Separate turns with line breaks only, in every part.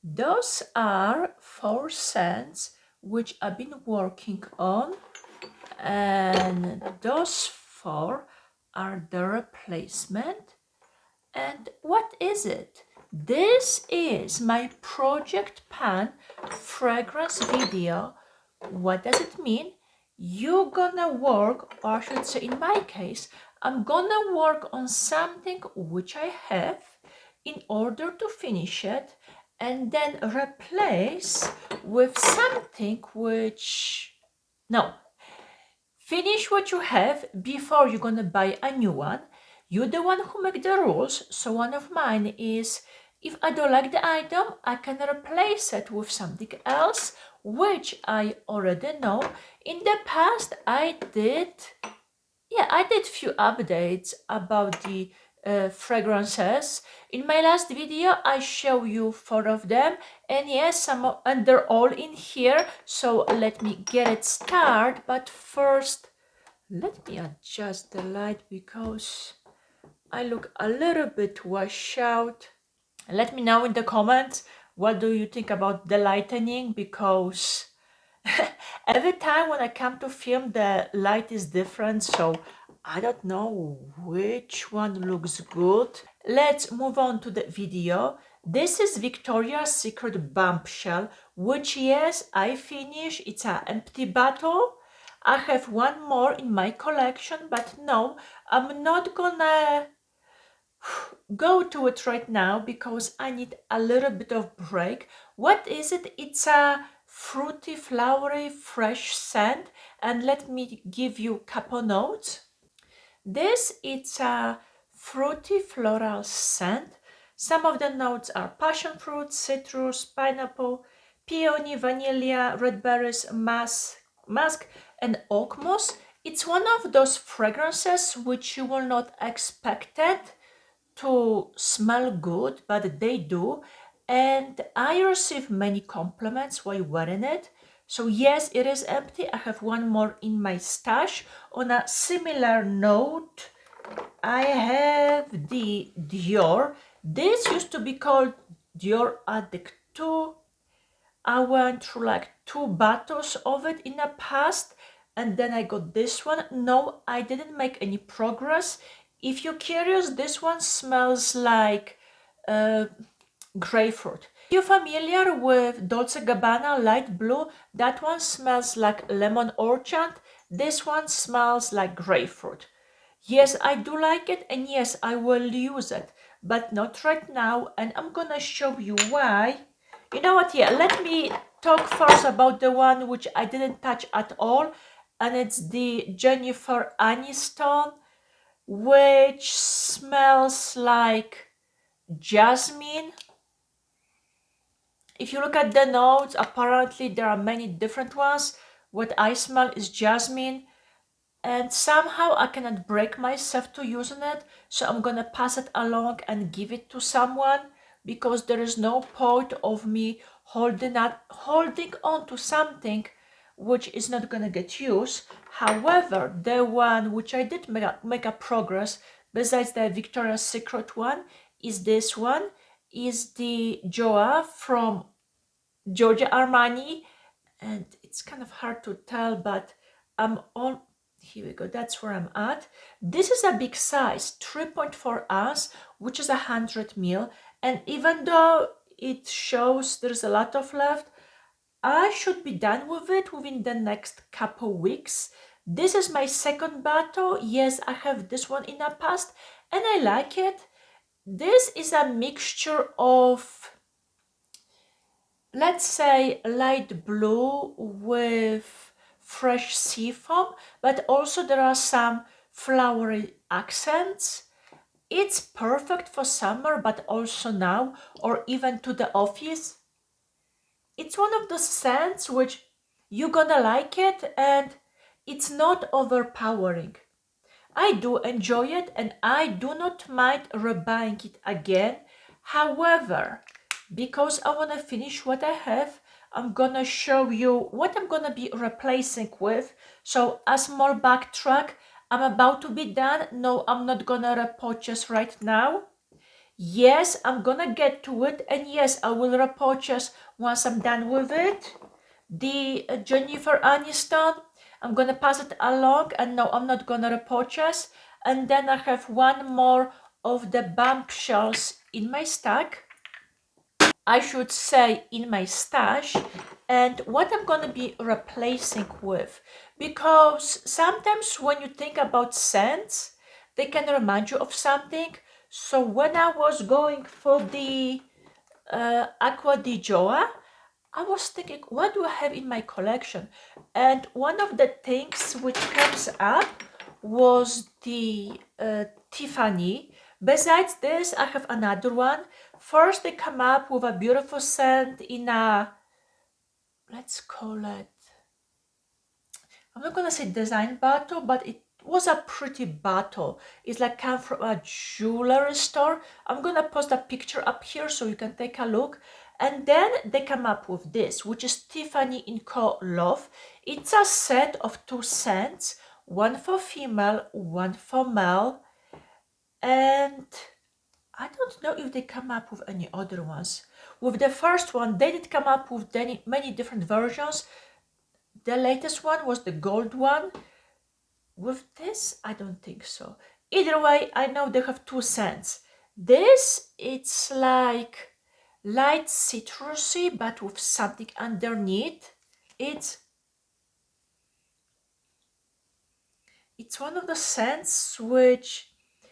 Those are 4 scents which I've been working on, and those 4 are the replacement. And what is it? This is my Project Pan fragrance video. What does it mean? You're gonna work, or I should say in my case, I'm gonna work on something which I have in order to finish it and then replace with something which, no, finish what you have before you're gonna buy a new one. You're the one who make the rules, so one of mine is if I don't like the item, I can replace it with something else, which I already know. In the past, I did few updates about the fragrances. In my last video, I show you 4 of them, and yes, and they're all in here. So let me get it started. But first, let me adjust the light because I look a little bit washed out. Let me know in the comments what do you think about the lightening, because every time when I come to film the light is different, so I don't know which one looks good. Let's move on to the video. This is Victoria's Secret Bombshell, which yes, I finished. It's an empty bottle. I have one more in my collection, but no, I'm not gonna go to it right now because I need a little bit of break. What is it? It's a fruity, flowery, fresh scent, and let me give you a couple notes. This it's a fruity floral scent. Some of the notes are passion fruit, citrus, pineapple, peony, vanilla, red berries, musk, and oak moss. It's one of those fragrances which you will not expect it to smell good, but they do. And I receive many compliments while wearing it. So yes, it is empty. I have one more in my stash. On a similar note, I have the Dior. This used to be called Dior Addict 2. I went through like 2 bottles of it in the past, and then I got this one. No, I didn't make any progress. If you're curious, this one smells like grapefruit. If you're familiar with Dolce Gabbana light blue, that one smells like lemon orchard. This one smells like grapefruit. Yes, I do like it, and yes, I will use it, but not right now, and I'm gonna show you why. You know what? Yeah, let me talk first about the one which I didn't touch at all, and it's the Jennifer Aniston, which smells like jasmine. If you look at the notes, apparently there are many different ones. What I smell is jasmine, and somehow I cannot break myself to using it, so I'm gonna pass it along and give it to someone, because there is no point of me holding on to something which is not gonna get used. However, the one which I did make a progress besides the Victoria's Secret one is this one, is the Joa from Giorgio Armani, and it's kind of hard to tell, but I'm on. Here we go, that's where I'm at. This is a big size, 3.4 ounce, which is 100 ml. And even though it shows there's a lot of left, I should be done with it within the next couple weeks. This is my second bottle. Yes, I have this one in the past, and I like it. This is a mixture of, let's say, light blue with fresh sea foam, but also there are some flowery accents. It's perfect for summer, but also now, or even to the office. It's one of those scents which you're gonna like it, and it's not overpowering. I do enjoy it, and I do not mind rebuying it again. However, because I want to finish what I have, I'm gonna show you what I'm gonna be replacing with. So a small backtrack. I'm about to be done. No, I'm not gonna repurchase right now. Yes, I'm gonna get to it, and yes, I will repurchase once I'm done with it. The Jennifer Aniston, I'm gonna pass it along, and no, I'm not gonna repurchase. And then I have one more of the Bombshells in my stack. I should say in my stash, and what I'm gonna be replacing with, because sometimes when you think about scents, they can remind you of something. So when I was going for the Aqua di Joa, I was thinking, what do I have in my collection? And one of the things which comes up was the Tiffany. Besides this, I have another one. First, they come up with a beautiful scent in a, let's call it, I'm not gonna say design bottle, but it was a pretty bottle. It's like come from a jewelry store. I'm gonna post a picture up here so you can take a look. And then they come up with this, which is Tiffany & Co. Love. It's a set of 2 scents, one for female, one for male. And I don't know if they come up with any other ones. With the first one, they did come up with many different versions. The latest one was the gold one. With this, I don't think so. Either way, I know they have 2 scents. This, it's like light citrusy, but with something underneath. It's one of the scents which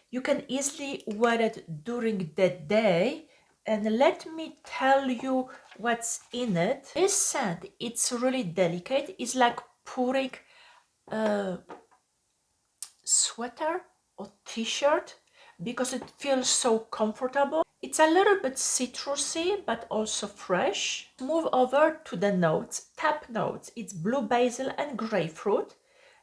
you can easily wear it during the day. And let me tell you what's in it. This scent, it's really delicate. It's like putting a sweater or t-shirt because it feels so comfortable. It's a little bit citrusy but also fresh. Move over to the notes. Top notes, it's blue basil and grapefruit.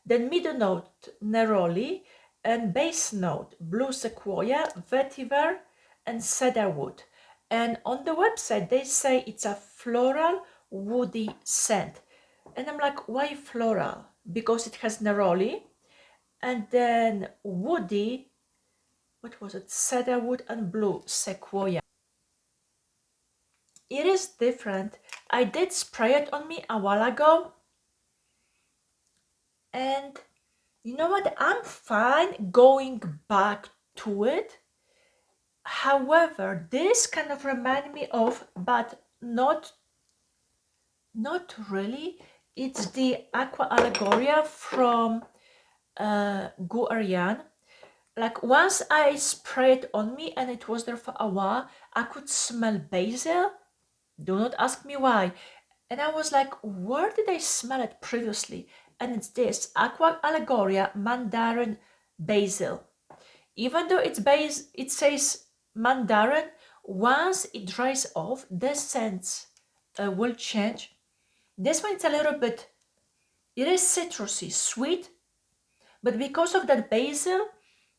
Then middle note, neroli, and base note, blue sequoia, vetiver, and cedarwood. And on the website they say it's a floral woody scent. And I'm like, why floral? Because it has neroli, and then woody, what was it, cedarwood and blue sequoia. It is different. I did spray it on me a while ago, and you know what, I'm fine going back to it. However, this kind of reminded me of, but not really, it's the Aqua Allegoria from Guerlain. Like once I sprayed on me and it was there for a while, I could smell basil. Do not ask me why. And I was like, where did I smell it previously? And it's this Aqua Allegoria Mandarin Basil. Even though it says Mandarin, once it dries off, the scent will change. This one it's a little bit, it is citrusy, sweet, but because of that basil,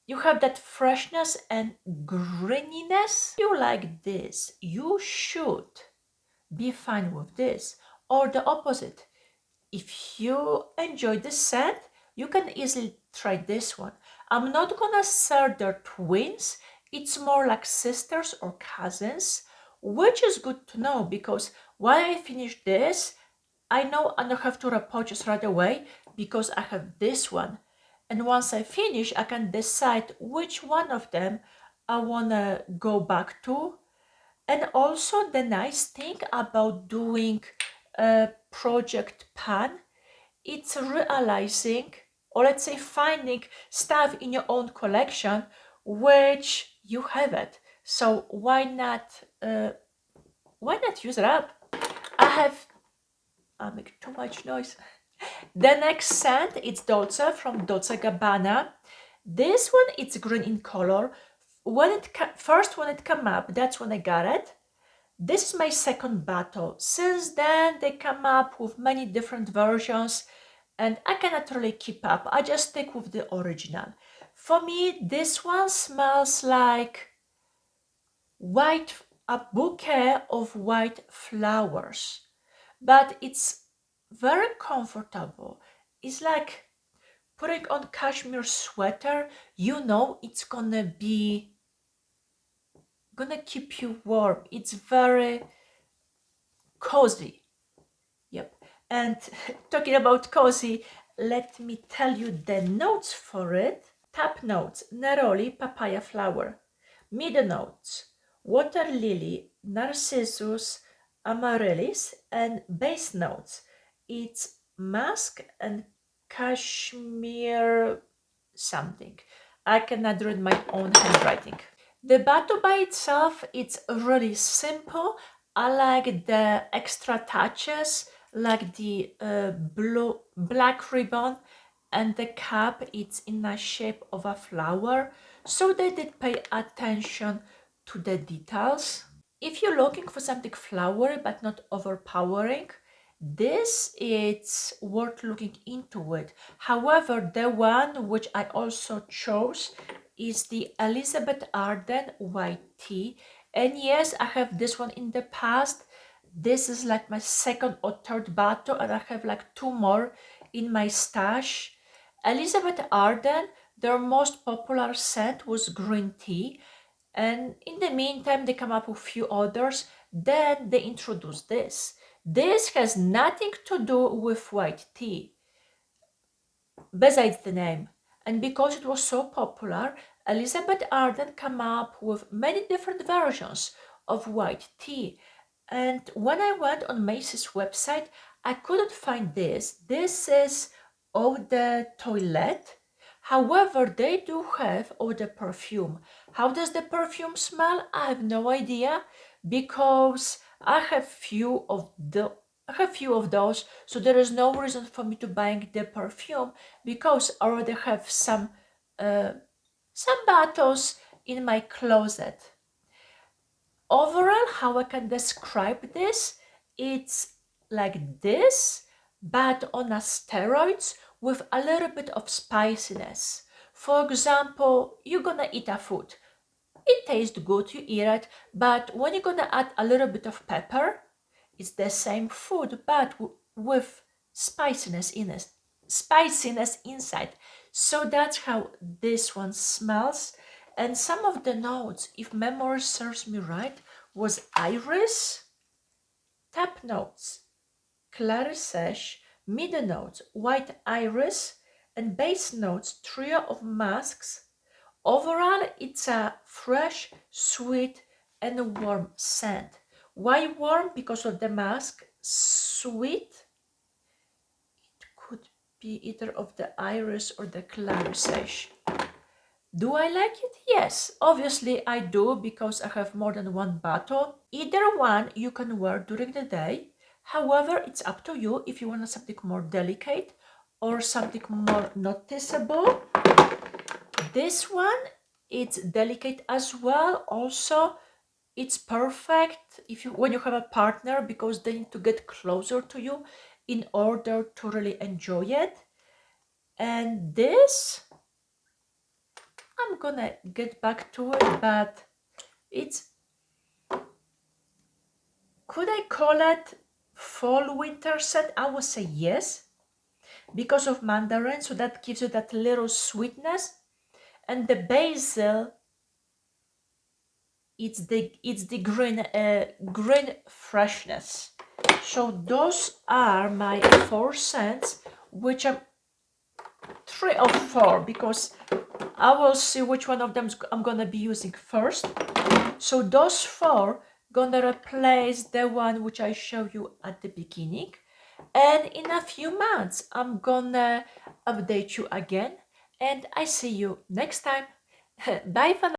you have that freshness and graininess. If you like this, you should be fine with this. Or the opposite. If you enjoy this scent, you can easily try this one. I'm not gonna say they're twins. It's more like sisters or cousins, which is good to know because while I finish this, I know I don't have to repurchase right away because I have this one. And once I finish, I can decide which one of them I want to go back to. And also the nice thing about doing a project pan, it's realizing, or let's say finding stuff in your own collection which you have it. So why not use it up? I make too much noise. The next scent is Dolce from Dolce Gabbana. This one it's green in color. When it came up, that's when I got it. This is my second bottle. Since then, they come up with many different versions, and I cannot really keep up. I just stick with the original. For me, this one smells like a bouquet of white flowers, but it's very comfortable. It's like putting on cashmere sweater. You know it's gonna be gonna keep you warm. It's very cozy. Yep. And talking about cozy, let me tell you the notes for it. Top notes: neroli, papaya flower. Middle notes: water lily, narcissus, amaryllis. And base notes: it's musk and cashmere something. I cannot read my own handwriting. The bottle by itself, it's really simple. I like the extra touches, like the black ribbon, and the cap, it's in the shape of a flower, so they did pay attention to the details. If you're looking for something flowery but not overpowering, this is worth looking into it. However, the one which I also chose is the Elizabeth Arden white tea. And yes, I have this one in the past. This is like my second or third bottle, and I have like two more in my stash. Elizabeth Arden, their most popular scent was green tea, and in the meantime they come up with a few others. Then they introduce this. This has nothing to do with white tea besides the name, and because it was so popular, Elizabeth Arden came up with many different versions of white tea. And when I went on Macy's website, I couldn't find this. This is Eau de Toilette. However, they do have Eau de Perfume. How does the perfume smell? I have no idea, because I have few of those, so there is no reason for me to buy the perfume, because I already have some bottles in my closet. Overall, how I can describe this, it's like this, but on a steroids with a little bit of spiciness. For example, you're gonna eat a food. It tastes good, you eat it, but when you're gonna add a little bit of pepper, it's the same food, but with spiciness in it, spiciness inside. So that's how this one smells. And some of the notes, if memory serves me right, was iris, top notes, clary sage, middle notes, white iris, and base notes, trio of masks. Overall, it's a fresh, sweet, and warm scent. Why warm? Because of the mask. Sweet, it could be either of the iris or the clary sage. Do I like it? Yes, obviously I do, because I have more than one bottle. Either one you can wear during the day. However, it's up to you if you want something more delicate or something more noticeable. This one, it's delicate as well. Also, it's perfect if you when you have a partner, because they need to get closer to you in order to really enjoy it. And this, I'm gonna get back to it, but it's, could I call it fall winter scent? I would say yes, because of mandarin, so that gives you that little sweetness. And the basil, it's the green freshness. So those are my 4 scents, which are 3 or 4, because I will see which one of them I'm gonna be using first. So those 4 gonna replace the one which I showed you at the beginning, and in a few months I'm gonna update you again, and I see you next time. Bye for now.